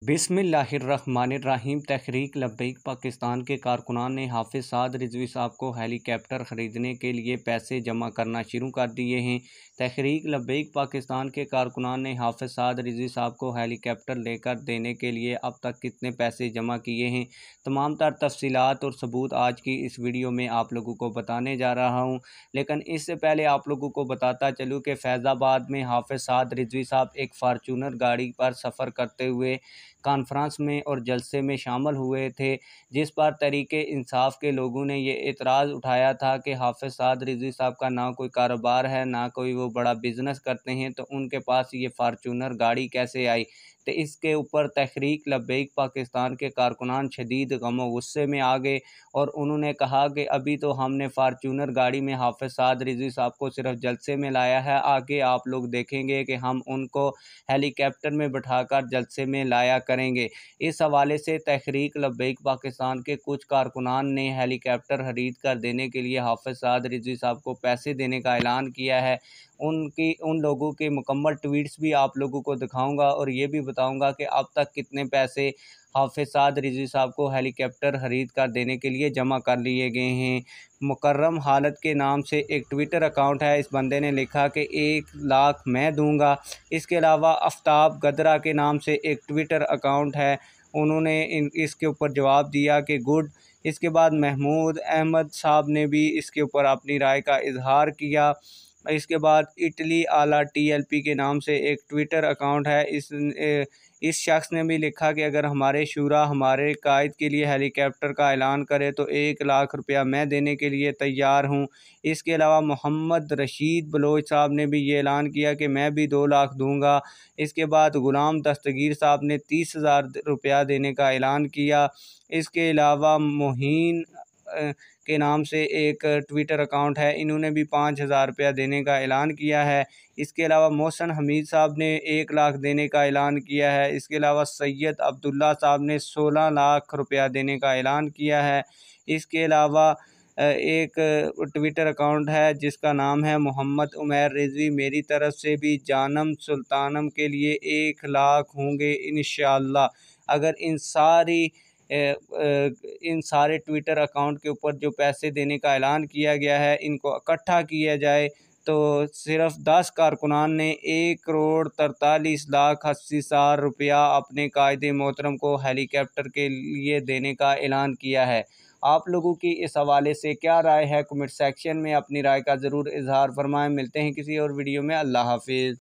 बिस्मिल्लाहिर्रहमानिर्रहीम। तहरीक लब्बैक पाकिस्तान के कारकुनान ने हाफिज़ साद रिजवी साहब को हेलीकॉप्टर ख़रीदने के लिए पैसे जमा करना शुरू कर दिए हैं। तहरीक लब्बैक पाकिस्तान के कारकुनान ने हाफिज़ साद रिजवी साहब को हेलीकॉप्टर लेकर देने के लिए अब तक कितने पैसे जमा किए हैं, तमाम तर तफसीलात और सबूत आज की इस वीडियो में आप लोगों को बताने जा रहा हूँ। लेकिन इससे पहले आप लोगों को बताता चलूँ कि फैज़ाबाद में हाफिज़ साद रिजवी साहब एक फार्चूनर गाड़ी पर सफ़र करते हुए कॉन्फ्रेंस में और जलसे में शामिल हुए थे, जिस पर तहरीक इंसाफ के लोगों ने ये एतराज़ उठाया था कि हाफिज़ साद रिजवी साहब का ना कोई कारोबार है, ना कोई वो बड़ा बिज़नेस करते हैं, तो उनके पास ये फार्चूनर गाड़ी कैसे आई। तो इसके ऊपर तहरीक लब्बैक पाकिस्तान के कारकुनान शदीद गम गुस्से में आ गए और उन्होंने कहा कि अभी तो हमने फार्चूनर गाड़ी में हाफिज़ साद रिजवी साहब को सिर्फ जलसे में लाया है, आगे आप लोग देखेंगे कि हम उनको हेलीकॉप्टर में बैठाकर जलसे में लाया करेंगे। इस हवाले से तहरीक लब्बैक पाकिस्तान के कुछ कारकुनान ने हेलीकॉप्टर खरीद कर देने के लिए हाफिज़ साद रिजवी साहब को पैसे देने का ऐलान किया है। उन लोगों के मुकम्मल ट्वीट्स भी आप लोगों को दिखाऊंगा और ये भी बताऊंगा कि अब तक कितने पैसे हाफिज़ साद रिजवी साहब को हेलीकॉप्टर ख़रीद कर देने के लिए जमा कर लिए गए हैं। मुकर्रम हालत के नाम से एक ट्विटर अकाउंट है, इस बंदे ने लिखा कि 1 लाख मैं दूंगा। इसके अलावा आफ्ताब गदरा के नाम से एक ट्विटर अकाउंट है, उन्होंने इसके ऊपर जवाब दिया कि गुड। इसके बाद महमूद अहमद साहब ने भी इसके ऊपर अपनी राय का इजहार किया। इसके बाद इटली आला TLP के नाम से एक ट्विटर अकाउंट है, इस शख्स ने भी लिखा कि अगर हमारे शूरा हमारे कायद के लिए हेलीकॉप्टर का ऐलान करे तो 1 लाख रुपया मैं देने के लिए तैयार हूँ। इसके अलावा मोहम्मद रशीद बलोच साहब ने भी ये ऐलान किया कि मैं भी 2 लाख दूंगा। इसके बाद गुलाम दस्तगीर साहब ने 30,000 रुपया देने का ऐलान किया। इसके अलावा मोहीन के नाम से एक ट्विटर अकाउंट है, इन्होंने भी 5,000 रुपया देने का ऐलान किया है। इसके अलावा मोहसन हमीद साहब ने 1 लाख देने का ऐलान किया है। इसके अलावा सैयद अब्दुल्ला साहब ने 16 लाख रुपया देने का ऐलान किया है। इसके अलावा एक ट्विटर अकाउंट है जिसका नाम है मोहम्मद उमैर रिजवी, मेरी तरफ से भी जानम सुल्तानम के लिए 1 लाख होंगे इंशाअल्लाह। अगर इन सारे ट्विटर अकाउंट के ऊपर जो पैसे देने का ऐलान किया गया है, इनको इकट्ठा किया जाए तो सिर्फ 10 कारकुनान ने 1,43,80,000 रुपया अपने कायदे मोहतरम को हेलीकॉप्टर के लिए देने का ऐलान किया है। आप लोगों की इस हवाले से क्या राय है, कमेंट सेक्शन में अपनी राय का ज़रूर इजहार फरमाएं। मिलते हैं किसी और वीडियो में। अल्लाह हाफिज़।